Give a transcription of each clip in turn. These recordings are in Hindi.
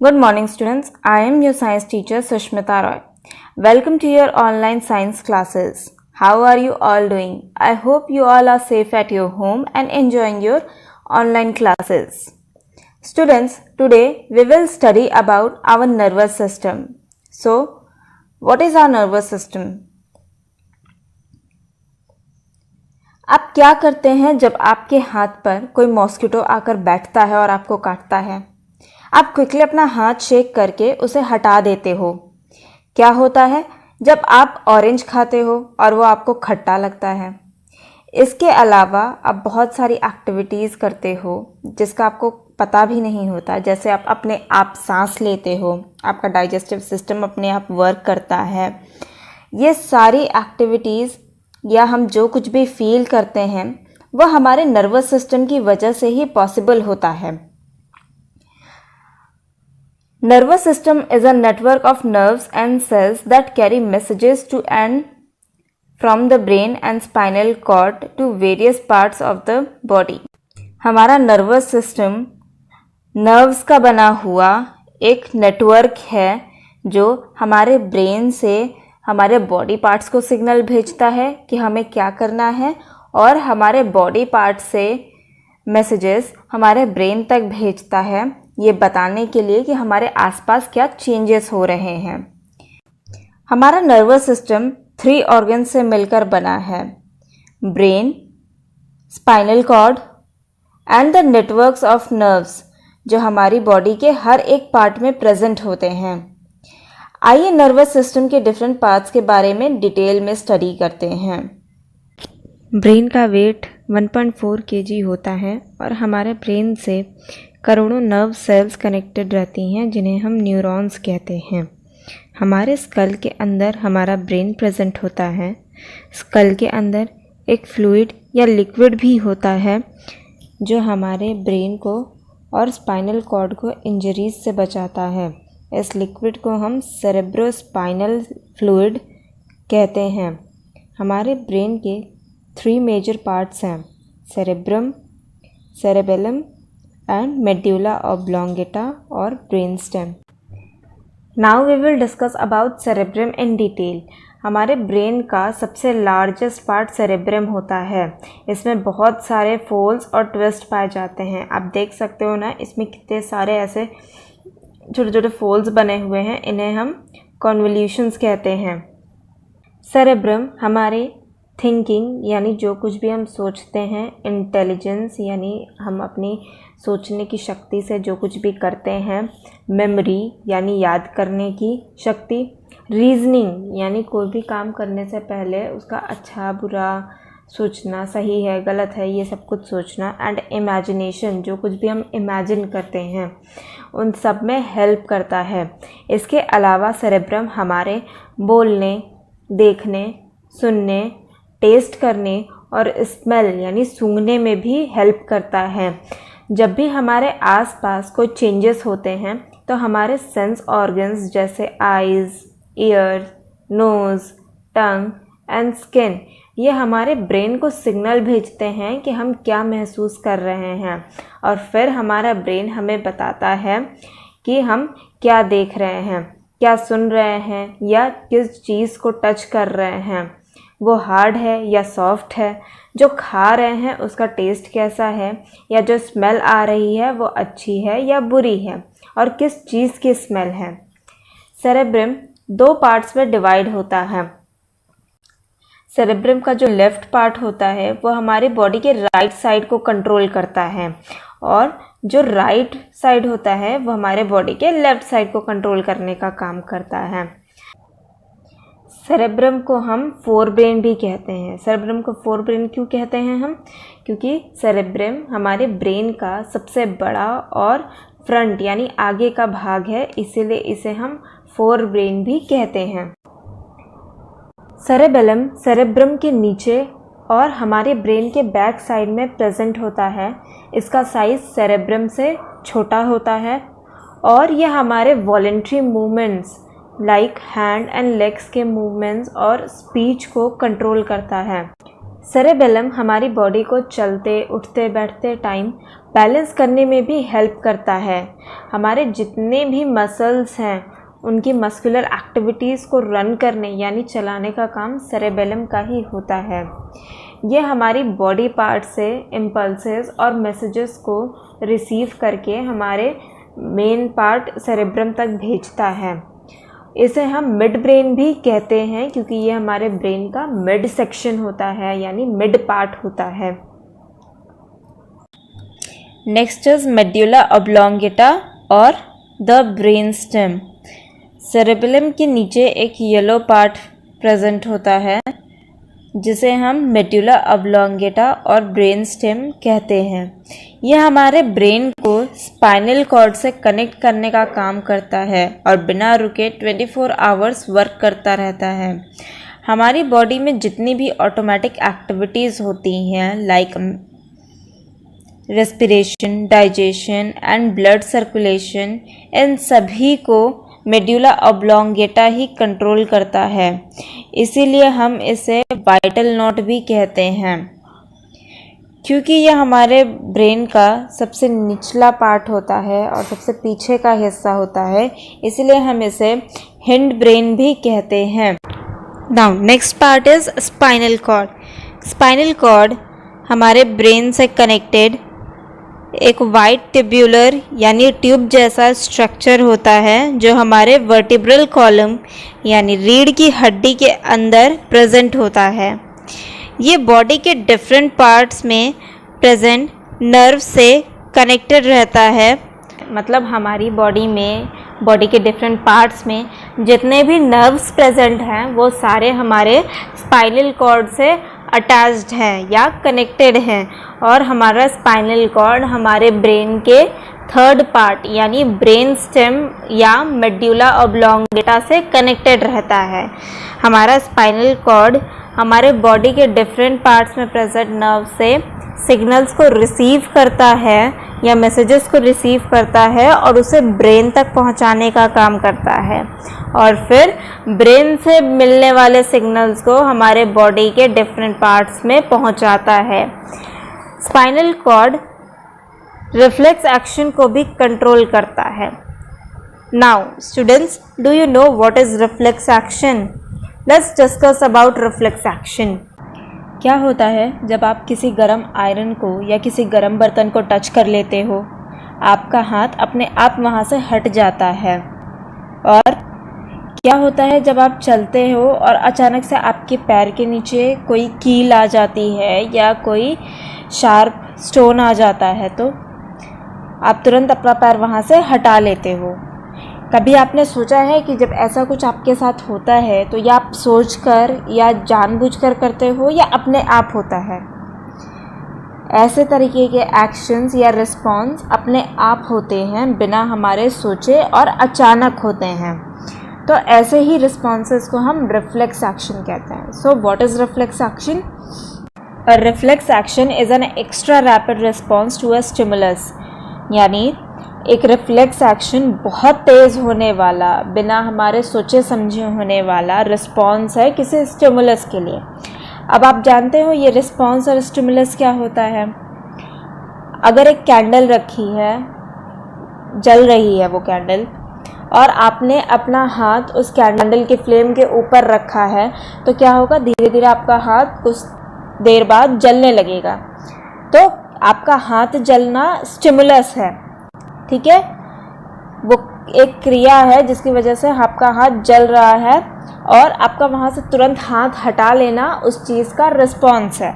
Good morning, students. I am your science teacher Sushmita Roy. Welcome to your online science classes. How are you all doing? I hope you all are safe at your home and enjoying your online classes. Students, today we will study about our nervous system. So, what is our nervous system? आप क्या करते हैं जब आपके हाथ पर कोई मॉस्किटो आकर बैठता है और आपको काटता है? आप क्विकली अपना हाथ शेक करके उसे हटा देते हो। क्या होता है जब आप ऑरेंज खाते हो और वो आपको खट्टा लगता है? इसके अलावा आप बहुत सारी एक्टिविटीज़ करते हो जिसका आपको पता भी नहीं होता, जैसे आप अपने आप सांस लेते हो, आपका डाइजेस्टिव सिस्टम अपने आप वर्क करता है। ये सारी एक्टिविटीज़ या हम जो कुछ भी फील करते हैं वो हमारे नर्वस सिस्टम की वजह से ही पॉसिबल होता है। Nervous system is a network of nerves and cells that carry messages to and from the brain and spinal cord to various parts of the body. हमारा नर्वस सिस्टम नर्व्स का बना हुआ एक नेटवर्क है जो हमारे ब्रेन से हमारे बॉडी पार्ट्स को सिग्नल भेजता है कि हमें क्या करना है, और हमारे बॉडी पार्ट से मैसेजेस हमारे ब्रेन तक भेजता है ये बताने के लिए कि हमारे आसपास क्या चेंजेस हो रहे हैं। हमारा नर्वस सिस्टम 3 ऑर्गन से मिलकर बना है: brain, spinal cord and the networks of nerves, जो हमारी बॉडी के हर एक पार्ट में प्रेजेंट होते हैं। आइए नर्वस सिस्टम के डिफरेंट पार्ट्स के बारे में डिटेल में स्टडी करते हैं। ब्रेन का वेट 1.4 kg होता है और हमारे ब्रेन से करोड़ों नर्व सेल्स कनेक्टेड रहती हैं जिन्हें हम न्यूरॉन्स कहते हैं। हमारे स्कल के अंदर हमारा ब्रेन प्रेजेंट होता है। स्कल के अंदर एक फ्लूइड या लिक्विड भी होता है जो हमारे ब्रेन को और स्पाइनल कॉर्ड को इंजरीज से बचाता है। इस लिक्विड को हम सेरेब्रोस्पाइनल फ्लूइड कहते हैं। हमारे ब्रेन के 3 मेजर पार्ट्स हैं: cerebrum, cerebellum and medulla oblongata or brainstem. Now we will discuss about cerebrum in detail. हमारे ब्रेन का सबसे लार्जेस्ट पार्ट सेरेब्रम होता है। इसमें बहुत सारे फोल्ड्स और ट्विस्ट पाए जाते हैं। आप देख सकते हो ना, इसमें कितने सारे ऐसे छोटे छोटे फोल्ड्स बने हुए हैं, इन्हें हम कॉन्वोल्यूशंस कहते हैं। सेरेब्रम हमारे थिंकिंग यानी जो कुछ भी हम सोचते हैं, इंटेलिजेंस यानी हम अपनी सोचने की शक्ति से जो कुछ भी करते हैं, मेमोरी यानी याद करने की शक्ति, रीजनिंग यानी कोई भी काम करने से पहले उसका अच्छा बुरा सोचना, सही है गलत है ये सब कुछ सोचना, एंड इमेजिनेशन जो कुछ भी हम इमेजिन करते हैं उन सब में हेल्प करता है। इसके अलावा सेरेब्रम हमारे बोलने, देखने, सुनने, टेस्ट करने और स्मेल यानी सूंघने में भी हेल्प करता है। जब भी हमारे आसपास कोई चेंजेस होते हैं तो हमारे सेंस ऑर्गन्स जैसे eyes, ear, nose, tongue and skin ये हमारे ब्रेन को सिग्नल भेजते हैं कि हम क्या महसूस कर रहे हैं, और फिर हमारा ब्रेन हमें बताता है कि हम क्या देख रहे हैं, क्या सुन रहे हैं या किस चीज़ को टच कर रहे हैं, वो हार्ड है या सॉफ्ट है, जो खा रहे हैं उसका टेस्ट कैसा है, या जो स्मेल आ रही है वो अच्छी है या बुरी है, और किस चीज़ की स्मेल है। सेरेब्रम 2 पार्ट्स में डिवाइड होता है। सेरेब्रम का जो लेफ़्ट पार्ट होता है वो हमारी बॉडी के राइट साइड को कंट्रोल करता है, और जो राइट साइड होता है वो हमारे बॉडी के लेफ़्ट साइड को कंट्रोल करने का काम करता है। सेरेब्रम को हम फोर ब्रेन भी कहते हैं। सेरेब्रम को फोर ब्रेन क्यों कहते हैं हम? क्योंकि सेरेब्रम हमारे ब्रेन का सबसे बड़ा और फ्रंट यानी आगे का भाग है, इसीलिए इसे हम फोर ब्रेन भी कहते हैं। सेरेबेलम सेरेब्रम के नीचे और हमारे ब्रेन के बैक साइड में प्रेजेंट होता है। इसका साइज़ सेरेब्रम से छोटा होता है और यह हमारे voluntary movements like hand and legs के मूवमेंट्स और स्पीच को कंट्रोल करता है। सेरेबेलम हमारी बॉडी को चलते उठते बैठते टाइम बैलेंस करने में भी हेल्प करता है। हमारे जितने भी मसल्स हैं उनकी मस्कुलर एक्टिविटीज़ को रन करने यानी चलाने का काम सेरेबेलम का ही होता है। ये हमारी बॉडी पार्ट से इम्पल्सेस और मैसेजेस को रिसीव करके हमारे मेन पार्ट सेरेब्रम तक भेजता है। इसे हम मिड ब्रेन भी कहते हैं क्योंकि ये हमारे ब्रेन का मिड सेक्शन होता है यानी मिड पार्ट होता है। नेक्स्ट इज मेड्यूला ऑब्लोंगेटा और द ब्रेन स्टेम। सेरेबेलम के नीचे एक येलो पार्ट प्रेजेंट होता है जिसे हम मेड्यूला ऑब्लोंगेटा और ब्रेन स्टेम कहते हैं। यह हमारे ब्रेन को स्पाइनल कॉर्ड से कनेक्ट करने का काम करता है और बिना रुके 24 आवर्स वर्क करता रहता है। हमारी बॉडी में जितनी भी ऑटोमेटिक एक्टिविटीज़ होती हैं like respiration, digestion and blood circulation, इन सभी को मेड्यूला ऑब्लोंगेटा ही कंट्रोल करता है। इसीलिए हम इसे वाइटल नोड भी कहते हैं। क्योंकि यह हमारे ब्रेन का सबसे निचला पार्ट होता है और सबसे पीछे का हिस्सा होता है, इसलिए हम इसे हिंड ब्रेन भी कहते हैं। Now next part is spinal cord. Spinal cord हमारे ब्रेन से कनेक्टेड एक वाइट ट्यूब्यूलर यानी ट्यूब जैसा स्ट्रक्चर होता है जो हमारे वर्टिब्रल कॉलम यानी रीढ़ की हड्डी के अंदर प्रेजेंट होता है। ये बॉडी के डिफरेंट पार्ट्स में प्रेजेंट नर्व से कनेक्टेड रहता है। मतलब हमारी बॉडी के डिफरेंट पार्ट्स में जितने भी नर्व्स प्रेजेंट हैं वो सारे हमारे स्पाइनल कॉर्ड से अटैच्ड हैं या कनेक्टेड हैं और हमारा स्पाइनल कॉर्ड हमारे ब्रेन के थर्ड पार्ट यानी ब्रेन स्टेम या मेड्यूला ऑब्लोंगेटा से कनेक्टेड रहता है। हमारा स्पाइनल कॉर्ड हमारे बॉडी के डिफरेंट पार्ट्स में प्रेजेंट नर्व से सिग्नल्स को रिसीव करता है या मैसेजेस को रिसीव करता है और उसे ब्रेन तक पहुंचाने का काम करता है और फिर ब्रेन से मिलने वाले सिग्नल्स को हमारे बॉडी के डिफरेंट पार्ट्स में पहुंचाता है। स्पाइनल कॉर्ड रिफ्लेक्स एक्शन को भी कंट्रोल करता है। Now students, do you know what is reflex action? Let's discuss about reflex action. क्या होता है जब आप किसी गर्म आयरन को या किसी गर्म बर्तन को टच कर लेते हो, आपका हाथ अपने आप वहाँ से हट जाता है। और क्या होता है जब आप चलते हो और अचानक से आपके पैर के नीचे कोई कील आ जाती है या कोई शार्प स्टोन आ जाता है तो आप तुरंत अपना पैर वहाँ से हटा लेते हो। कभी आपने सोचा है कि जब ऐसा कुछ आपके साथ होता है तो या आप सोचकर या जानबूझकर करते हो या अपने आप होता है? ऐसे तरीके के एक्शंस या रिस्पॉन्स अपने आप होते हैं, बिना हमारे सोचे और अचानक होते हैं। तो ऐसे ही रिस्पॉन्सेस को हम रिफ्लेक्स एक्शन कहते हैं। So what is reflex action? A reflex action is an extra rapid response to a stimulus. यानी एक रिफ्लेक्स एक्शन बहुत तेज़ होने वाला, बिना हमारे सोचे समझे होने वाला रिस्पॉन्स है किसी स्टिमुलस के लिए। अब आप जानते हो ये रिस्पॉन्स और स्टिमुलस क्या होता है। अगर एक कैंडल रखी है, जल रही है वो कैंडल, और आपने अपना हाथ उस कैंडल के फ्लेम के ऊपर रखा है, तो क्या होगा? धीरे धीरे आपका हाथ कुछ देर बाद जलने लगेगा। तो आपका हाथ जलना स्टिमुलस है, ठीक है। वो एक क्रिया है जिसकी वजह से आपका हाथ जल रहा है और आपका वहाँ से तुरंत हाथ हटा लेना उस चीज़ का रिस्पॉन्स है,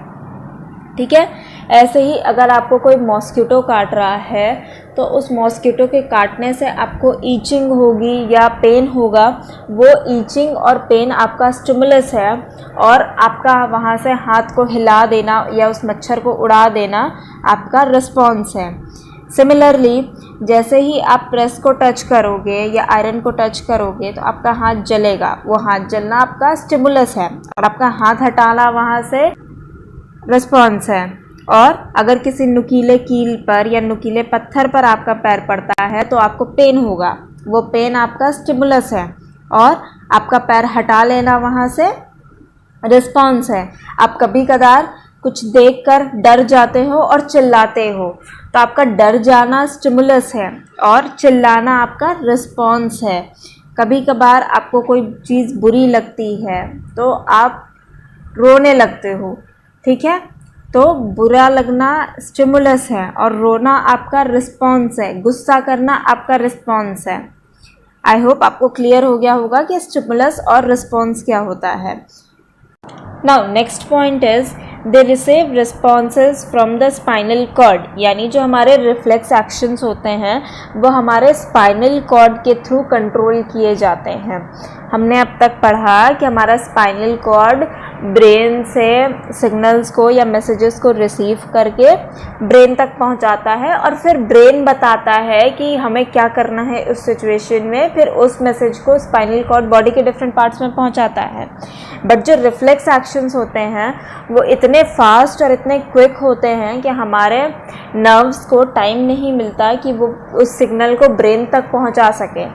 ठीक है। ऐसे ही अगर आपको कोई मॉस्किटो काट रहा है तो उस मॉस्किटो के काटने से आपको ईचिंग होगी या पेन होगा, वो ईचिंग और पेन आपका स्टिमुलस है और आपका वहाँ से हाथ को हिला देना या उस मच्छर को उड़ा देना आपका रिस्पॉन्स है। सिमिलरली जैसे ही आप प्रेस को टच करोगे या आयरन को टच करोगे तो आपका हाथ जलेगा, वो हाथ जलना आपका स्टिमुलस है और आपका हाथ हटाना वहाँ से रिस्पॉन्स है। और अगर किसी नुकीले कील पर या नुकीले पत्थर पर आपका पैर पड़ता है तो आपको पेन होगा, वो पेन आपका स्टिमुलस है और आपका पैर हटा लेना वहाँ से रिस्पॉन्स है। आप कभी कदार कुछ देखकर डर जाते हो और चिल्लाते हो, तो आपका डर जाना स्टिमुलस है और चिल्लाना आपका रिस्पॉन्स है। कभी कभार आपको कोई चीज़ बुरी लगती है तो आप रोने लगते हो, ठीक है, तो बुरा लगना स्टिमुलस है और रोना आपका रिस्पॉन्स है, गुस्सा करना आपका रिस्पॉन्स है। आई होप आपको क्लियर हो गया होगा कि स्टिमुलस और रिस्पॉन्स क्या होता है। Now next point is they receive responses from the spinal cord, यानी जो हमारे रिफ्लेक्स एक्शंस होते हैं वो हमारे स्पाइनल कॉर्ड के थ्रू कंट्रोल किए जाते हैं। हमने अब तक पढ़ा कि हमारा स्पाइनल कॉर्ड ब्रेन से सिग्नल्स को या मैसेजेस को रिसीव करके ब्रेन तक पहुंचाता है और फिर ब्रेन बताता है कि हमें क्या करना है उस सिचुएशन में, फिर उस मैसेज को स्पाइनल कॉर्ड बॉडी के डिफरेंट पार्ट्स में पहुंचाता है। बट जो रिफ्लेक्स एक्शंस होते हैं वो इतने फास्ट और इतने क्विक होते हैं कि हमारे नर्व्स को टाइम नहीं मिलता कि वो उस सिग्नल को ब्रेन तक पहुंचा सके।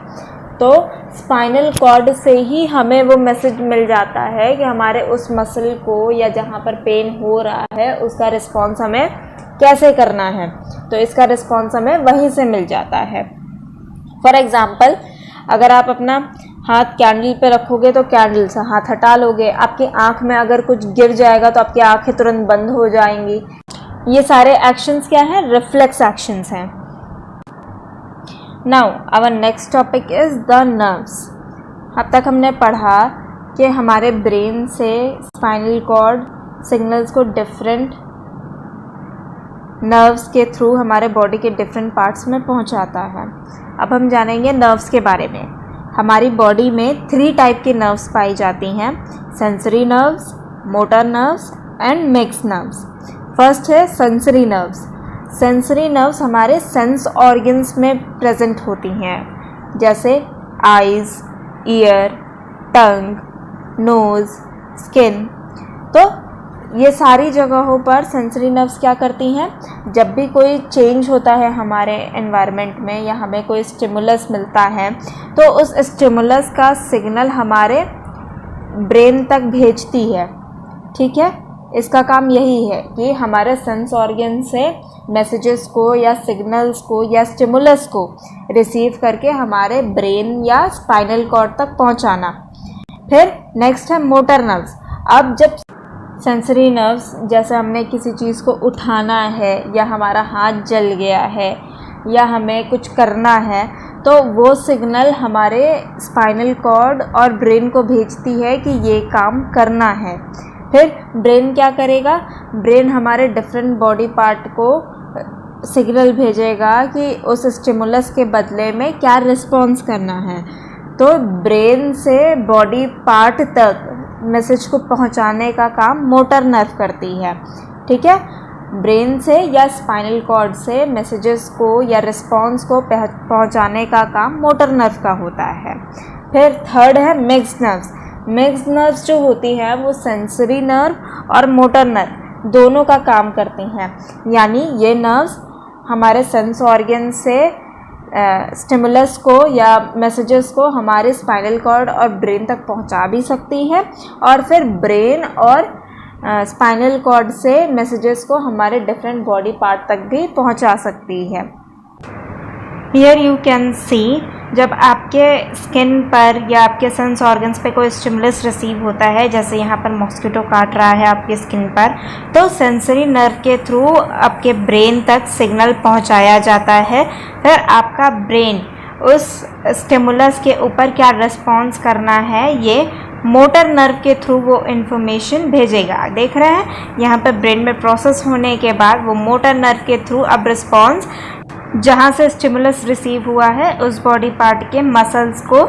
तो स्पाइनल कॉर्ड से ही हमें वो मैसेज मिल जाता है कि हमारे उस मसल को या जहाँ पर पेन हो रहा है उसका रिस्पॉन्स हमें कैसे करना है, तो इसका रिस्पॉन्स हमें वहीं से मिल जाता है। फॉर एग्ज़ाम्पल, अगर आप अपना हाथ कैंडल पे रखोगे तो कैंडल से हाथ हटा लोगे, आपकी आँख में अगर कुछ गिर जाएगा तो आपकी आँखें तुरंत बंद हो जाएंगी। ये सारे एक्शंस क्या हैं? रिफ्लेक्स एक्शंस हैं। Now our next topic is the nerves. अब तक हमने पढ़ा कि हमारे ब्रेन से स्पाइनल कॉर्ड सिग्नल्स को डिफरेंट नर्व्स के थ्रू हमारे बॉडी के डिफरेंट पार्ट्स में पहुंचाता है। अब हम जानेंगे नर्व्स के बारे में। हमारी बॉडी में 3 टाइप के नर्व्स पाई जाती हैं: sensory nerves, motor nerves and mix nerves. First है सेंसरी नर्व्स। सेंसरी नर्व्स हमारे सेंस ऑर्गन्स में प्रेजेंट होती हैं, जैसे आइज़, ईयर, टंग, नोज़, स्किन। तो ये सारी जगहों पर सेंसरी नर्व्स क्या करती हैं? जब भी कोई चेंज होता है हमारे एनवायरनमेंट में या हमें कोई स्टिमुलस मिलता है तो उस स्टिमुलस का सिग्नल हमारे ब्रेन तक भेजती है, ठीक है। इसका काम यही है कि हमारे सेंस ऑर्गन से मैसेजेस को या सिग्नल्स को या स्टिमुलस को रिसीव करके हमारे ब्रेन या स्पाइनल कॉर्ड तक पहुंचाना। फिर नेक्स्ट है मोटर नर्व्स। अब जब सेंसरी नर्व्स, जैसे हमने किसी चीज़ को उठाना है या हमारा हाथ जल गया है या हमें कुछ करना है, तो वो सिग्नल हमारे स्पाइनल कॉर्ड और ब्रेन को भेजती है कि ये काम करना है। फिर ब्रेन क्या करेगा? ब्रेन हमारे डिफरेंट बॉडी पार्ट को सिग्नल भेजेगा कि उस स्टिमुलस के बदले में क्या रिस्पॉन्स करना है। तो ब्रेन से बॉडी पार्ट तक मैसेज को पहुंचाने का काम मोटर नर्व करती है, ठीक है। ब्रेन से या स्पाइनल कॉर्ड से मैसेजेस को या रिस्पॉन्स को पहुंचाने का काम मोटर नर्व का होता है। फिर थर्ड है मिक्स्ड नर्व्स। मिक्स्ड नर्व्स जो होती हैं वो सेंसरी नर्व और मोटर नर्व दोनों का काम करती हैं, यानी ये नर्व्स हमारे सेंस ऑर्गन से स्टिमुलस को या मैसेजेस को हमारे स्पाइनल कॉर्ड और ब्रेन तक पहुंचा भी सकती है और फिर ब्रेन और स्पाइनल कॉर्ड से मैसेजेस को हमारे डिफरेंट बॉडी पार्ट तक भी पहुंचा सकती है। हियर यू कैन सी, जब आपके स्किन पर या आपके सेंस ऑर्गन्स पे कोई स्टिमुलस रिसीव होता है, जैसे यहाँ पर मॉस्किटो काट रहा है आपके स्किन पर, तो सेंसरी नर्व के थ्रू आपके ब्रेन तक सिग्नल पहुँचाया जाता है। फिर आपका ब्रेन उस स्टिमुलस के ऊपर क्या रिस्पॉन्स करना है ये मोटर नर्व के थ्रू वो इन्फॉर्मेशन भेजेगा। देख रहे हैं यहाँ पर ब्रेन में प्रोसेस होने के बाद वो मोटर नर्व के थ्रू अब रिस्पॉन्स जहाँ से स्टिमुलस रिसीव हुआ है उस बॉडी पार्ट के मसल्स को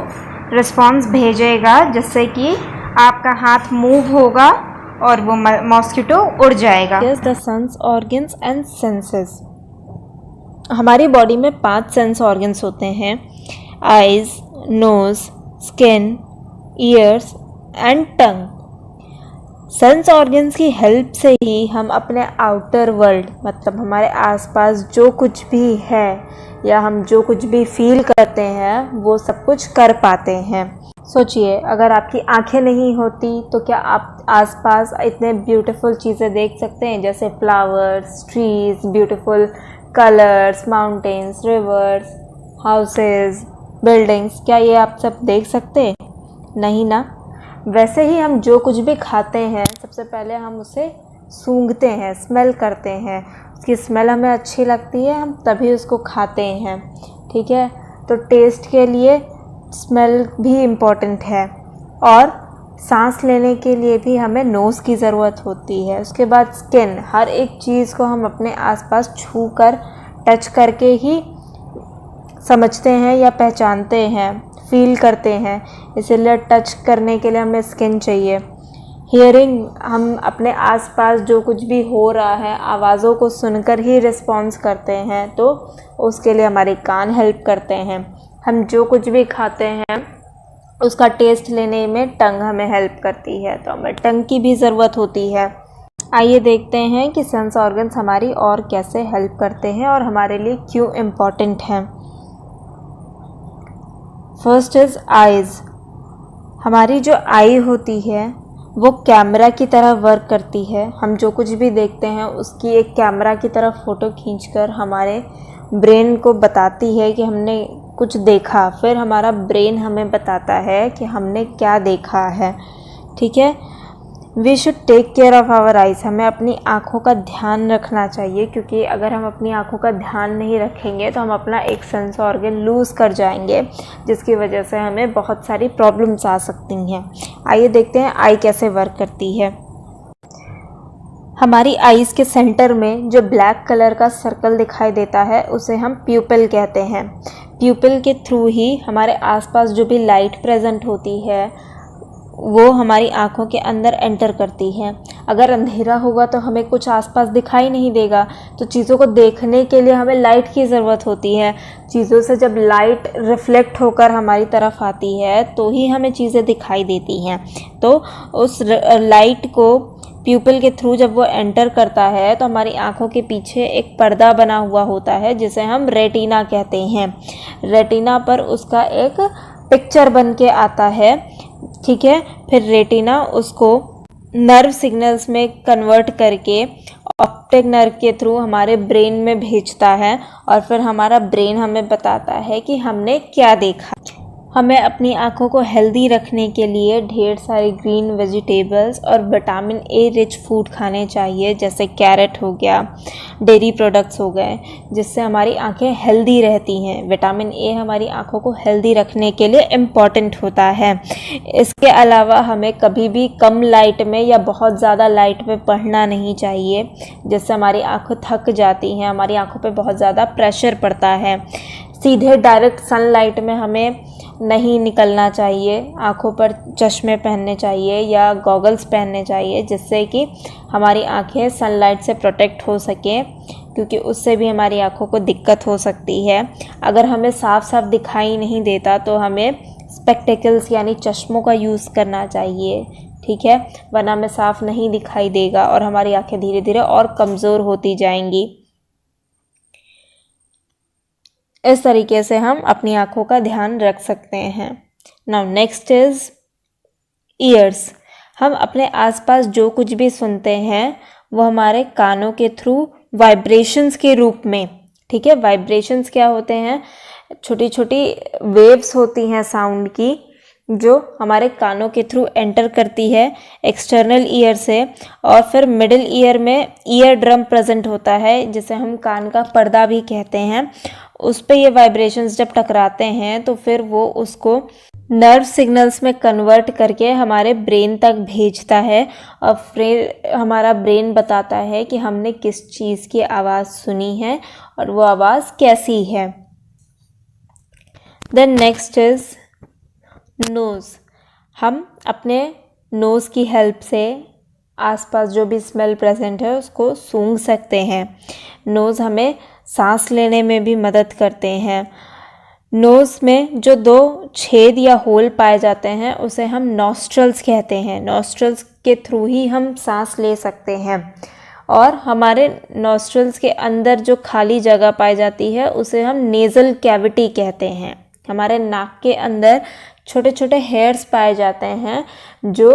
रिस्पॉन्स भेजेगा, जिससे कि आपका हाथ मूव होगा और वो मॉस्किटो उड़ जाएगा। The sense organs and senses. हमारी बॉडी में 5 सेंस ऑर्गन्स होते हैं: eyes, nose, skin, ears and tongue. Sense organs की हेल्प से ही हम अपने आउटर वर्ल्ड मतलब हमारे आसपास जो कुछ भी है या हम जो कुछ भी फील करते हैं वो सब कुछ कर पाते हैं। सोचिए, अगर आपकी आंखें नहीं होती तो क्या आप आसपास इतने ब्यूटीफुल चीज़ें देख सकते हैं, जैसे flowers, trees, beautiful colours, mountains, reverse, houses, buildings, क्या ये आप सब देख सकते? नहीं ना। वैसे ही हम जो कुछ भी खाते हैं सबसे पहले हम उसे सूंघते हैं, स्मेल करते हैं, उसकी स्मेल हमें अच्छी लगती है, हम तभी उसको खाते हैं। ठीक है, तो टेस्ट के लिए स्मेल भी इम्पॉर्टेंट है और सांस लेने के लिए भी हमें नोज़ की ज़रूरत होती है। उसके बाद स्किन, हर एक चीज़ को हम अपने आसपास छू कर टच करके ही समझते हैं या पहचानते हैं, फील करते हैं, इसीलिए टच करने के लिए हमें स्किन चाहिए। हियरिंग, हम अपने आसपास जो कुछ भी हो रहा है आवाज़ों को सुनकर ही रिस्पॉन्स करते हैं, तो उसके लिए हमारे कान हेल्प करते हैं। हम जो कुछ भी खाते हैं उसका टेस्ट लेने में टंग हमें हेल्प करती है, तो हमें टंग की भी ज़रूरत होती है। आइए देखते हैं कि सेंस ऑर्गन्स हमारी और कैसे हेल्प करते हैं और हमारे लिए क्यों इम्पॉर्टेंट हैं। First is eyes. हमारी जो आई होती है वो कैमरा की तरह वर्क करती है। हम जो कुछ भी देखते हैं उसकी एक कैमरा की तरह फ़ोटो खींचकर हमारे ब्रेन को बताती है कि हमने कुछ देखा, फिर हमारा ब्रेन हमें बताता है कि हमने क्या देखा है। ठीक है, we should take care of our eyes. हमें अपनी आँखों का ध्यान रखना चाहिए, क्योंकि अगर हम अपनी आँखों का ध्यान नहीं रखेंगे तो हम अपना एक सेंस ऑर्गन लूज़ कर जाएंगे, जिसकी वजह से हमें बहुत सारी प्रॉब्लम्स आ सकती हैं। आइए देखते हैं आई कैसे वर्क करती है। हमारी आईज़ के सेंटर में जो ब्लैक कलर का सर्कल दिखाई देता है उसे हम प्यूपिल कहते हैं। प्यूपिल के थ्रू ही हमारे आसपास जो भी लाइट प्रेजेंट होती है वो हमारी आँखों के अंदर एंटर करती है। अगर अंधेरा होगा तो हमें कुछ आसपास दिखाई नहीं देगा, तो चीज़ों को देखने के लिए हमें लाइट की ज़रूरत होती है। चीज़ों से जब लाइट रिफ्लेक्ट होकर हमारी तरफ आती है तो ही हमें चीज़ें दिखाई देती हैं। तो उस लाइट को प्यूपिल के थ्रू जब वो एंटर करता है तो हमारी आँखों के पीछे एक पर्दा बना हुआ होता है जिसे हम रेटिना कहते हैं। रेटिना पर उसका एक पिक्चर बन के आता है। ठीक है, फिर रेटिना उसको नर्व सिग्नल्स में कन्वर्ट करके ऑप्टिक नर्व के थ्रू हमारे ब्रेन में भेजता है और फिर हमारा ब्रेन हमें बताता है कि हमने क्या देखा। हमें अपनी आँखों को हेल्दी रखने के लिए ढेर सारी ग्रीन वेजिटेबल्स और विटामिन ए रिच फूड खाने चाहिए, जैसे कैरेट हो गया, डेयरी प्रोडक्ट्स हो गए, जिससे हमारी आँखें हेल्दी रहती हैं। विटामिन ए हमारी आँखों को हेल्दी रखने के लिए इम्पॉर्टेंट होता है। इसके अलावा हमें कभी भी कम लाइट में या बहुत ज़्यादा लाइट में पढ़ना नहीं चाहिए, जिससे हमारी आँखें थक जाती हैं, हमारी आँखों पर बहुत ज़्यादा प्रेशर पड़ता है। सीधे डायरेक्ट सनलाइट में हमें नहीं निकलना चाहिए। आँखों पर चश्मे पहनने चाहिए या गॉगल्स पहनने चाहिए, जिससे कि हमारी आँखें सनलाइट से प्रोटेक्ट हो सकें, क्योंकि उससे भी हमारी आँखों को दिक्कत हो सकती है। अगर हमें साफ साफ दिखाई नहीं देता तो हमें स्पेक्टेकल्स यानी चश्मों का यूज़ करना चाहिए। ठीक है, वरना हमें साफ नहीं दिखाई देगा और हमारी आँखें धीरे धीरे और कमज़ोर होती जाएंगी। इस तरीके से हम अपनी आँखों का ध्यान रख सकते हैं। Now next is years. हम अपने आसपास जो कुछ भी सुनते हैं वो हमारे कानों के थ्रू वाइब्रेशंस के रूप में, ठीक है, वाइब्रेशंस क्या होते हैं? छोटी छोटी वेव्स होती हैं साउंड की, जो हमारे कानों के थ्रू एंटर करती है एक्सटर्नल ईयर से, और फिर मिडिल ईयर में ईयर ड्रम प्रेजेंट होता है, जिसे हम कान का पर्दा भी कहते हैं। उस पे ये वाइब्रेशंस जब टकराते हैं तो फिर वो उसको नर्व सिग्नल्स में कन्वर्ट करके हमारे ब्रेन तक भेजता है और फिर हमारा ब्रेन बताता है कि हमने किस चीज़ की आवाज़ सुनी है और वो आवाज़ कैसी है। Then next is nose. हम अपने नोज़ की हेल्प से आसपास जो भी स्मेल प्रेजेंट है उसको सूंघ सकते हैं। नोज़ हमें सांस लेने में भी मदद करते हैं। नोज़ में जो 2 छेद या होल पाए जाते हैं उसे हम नॉस्ट्रल्स कहते हैं। नॉस्ट्रल्स के थ्रू ही हम सांस ले सकते हैं। और हमारे नॉस्ट्रल्स के अंदर जो खाली जगह पाई जाती है उसे हम नेज़ल कैविटी कहते हैं। हमारे नाक के अंदर छोटे छोटे हेयर्स पाए जाते हैं जो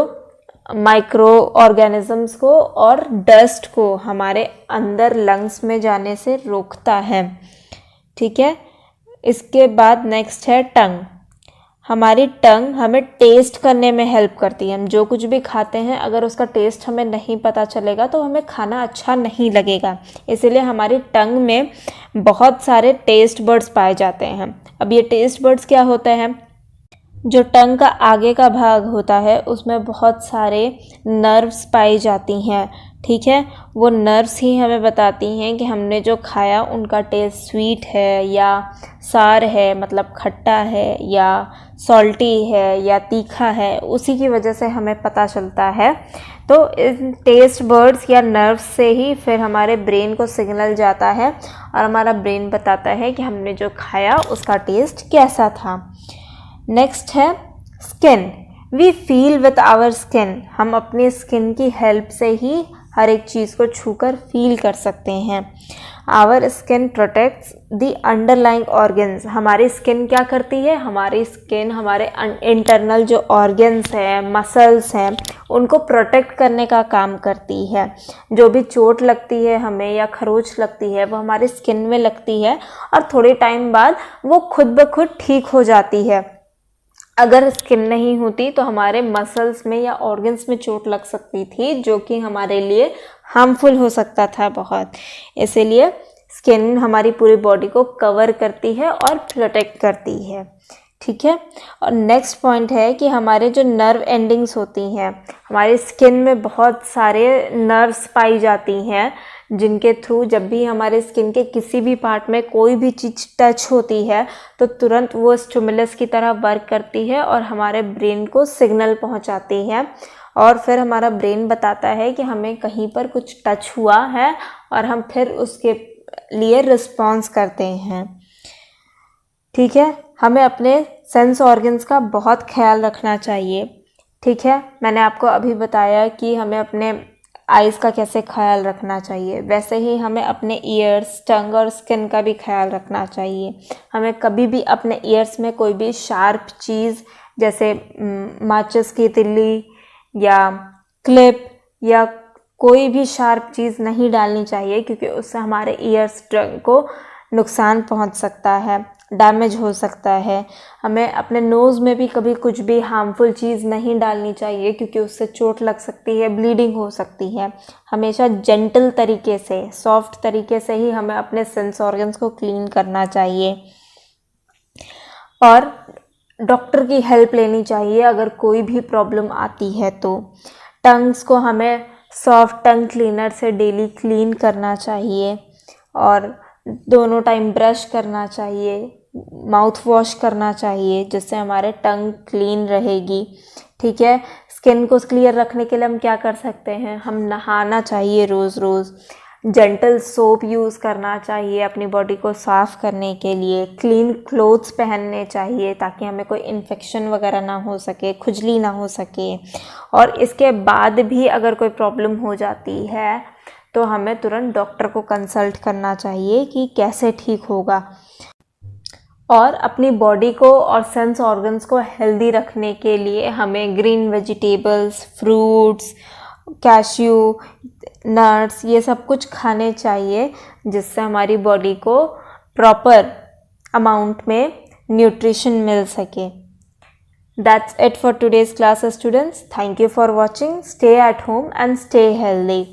माइक्रो ऑर्गेनिजम्स को और डस्ट को हमारे अंदर लंग्स में जाने से रोकता है। ठीक है, इसके बाद नेक्स्ट है टंग। हमारी टंग हमें टेस्ट करने में हेल्प करती है। हम जो कुछ भी खाते हैं अगर उसका टेस्ट हमें नहीं पता चलेगा तो हमें खाना अच्छा नहीं लगेगा। इसीलिए हमारी टंग में बहुत सारे टेस्ट बड्स पाए जाते हैं। अब ये टेस्ट बड्स क्या होते हैं? जो टंग का आगे का भाग होता है उसमें बहुत सारे नर्व्स पाई जाती हैं। ठीक है, वो नर्व्स ही हमें बताती हैं कि हमने जो खाया उनका टेस्ट स्वीट है या सार है, मतलब खट्टा है, या सॉल्टी है या तीखा है। उसी की वजह से हमें पता चलता है। तो इन टेस्ट बर्ड्स या नर्व्स से ही फिर हमारे ब्रेन को सिग्नल जाता है और हमारा ब्रेन बताता है कि हमने जो खाया उसका टेस्ट कैसा था। नेक्स्ट है skin. We feel with our skin. हम अपनी स्किन की हेल्प से ही हर एक चीज़ को छूकर फील कर सकते हैं। Our skin protects the underlying organs. हमारी स्किन क्या करती है? हमारी स्किन हमारे इंटरनल जो ऑर्गन्स हैं, मसल्स हैं, उनको प्रोटेक्ट करने का काम करती है। जो भी चोट लगती है हमें या खरोच लगती है वो हमारी स्किन में लगती है और थोड़े टाइम बाद वो खुद ब खुद ठीक हो जाती है। अगर स्किन नहीं होती तो हमारे मसल्स में या ऑर्गन्स में चोट लग सकती थी जो कि हमारे लिए हार्मफुल हो सकता था बहुत। इसीलिए स्किन हमारी पूरी बॉडी को कवर करती है और प्रोटेक्ट करती है। ठीक है, और नेक्स्ट पॉइंट है कि हमारे जो नर्व एंडिंग्स होती हैं, हमारी स्किन में बहुत सारे नर्व्स पाई जाती हैं जिनके थ्रू जब भी हमारे स्किन के किसी भी पार्ट में कोई भी चीज़ टच होती है तो तुरंत वो स्टिमुलस की तरह वर्क करती है और हमारे ब्रेन को सिग्नल पहुंचाती है और फिर हमारा ब्रेन बताता है कि हमें कहीं पर कुछ टच हुआ है और हम फिर उसके लिए रिस्पॉन्स करते हैं। ठीक है, हमें अपने सेंस ऑर्गन्स का बहुत ख्याल रखना चाहिए। ठीक है, मैंने आपको अभी बताया कि हमें अपने आइज़ का कैसे ख्याल रखना चाहिए, वैसे ही हमें अपने ईयर्स, टंग और स्किन का भी ख्याल रखना चाहिए। हमें कभी भी अपने ईयर्स में कोई भी शार्प चीज़ जैसे माचिस की तिल्ली या क्लिप या कोई भी शार्प चीज़ नहीं डालनी चाहिए क्योंकि उससे हमारे ईयर्स, टंग को नुकसान पहुंच सकता है, डैमेज हो सकता है। हमें अपने नोज़ में भी कभी कुछ भी हार्मफुल चीज़ नहीं डालनी चाहिए क्योंकि उससे चोट लग सकती है, ब्लीडिंग हो सकती है। हमेशा जेंटल तरीके से, सॉफ्ट तरीके से ही हमें अपने सेंस ऑर्गन्स को क्लीन करना चाहिए और डॉक्टर की हेल्प लेनी चाहिए अगर कोई भी प्रॉब्लम आती है तो। टंग्स को हमें सॉफ्ट टंग क्लीनर से डेली क्लीन करना चाहिए और दोनों टाइम ब्रश करना चाहिए, माउथ वॉश करना चाहिए जिससे हमारे टंग क्लीन रहेगी। ठीक है, स्किन को क्लियर रखने के लिए हम क्या कर सकते हैं? हम नहाना चाहिए रोज़ रोज़, जेंटल सोप यूज़ करना चाहिए अपनी बॉडी को साफ़ करने के लिए, क्लीन क्लोथ्स पहनने चाहिए ताकि हमें कोई इन्फेक्शन वगैरह ना हो सके, खुजली ना हो सके। और इसके बाद भी अगर कोई प्रॉब्लम हो जाती है तो हमें तुरंत डॉक्टर को कंसल्ट करना चाहिए कि कैसे ठीक होगा। और अपनी बॉडी को और सेंस ऑर्गन्स को हेल्दी रखने के लिए हमें green vegetables, fruits, cashew, nuts, ये सब कुछ खाने चाहिए जिससे हमारी बॉडी को प्रॉपर अमाउंट में न्यूट्रिशन मिल सके। That's it for today's class, students. Thank you for watching. Stay at home and stay healthy.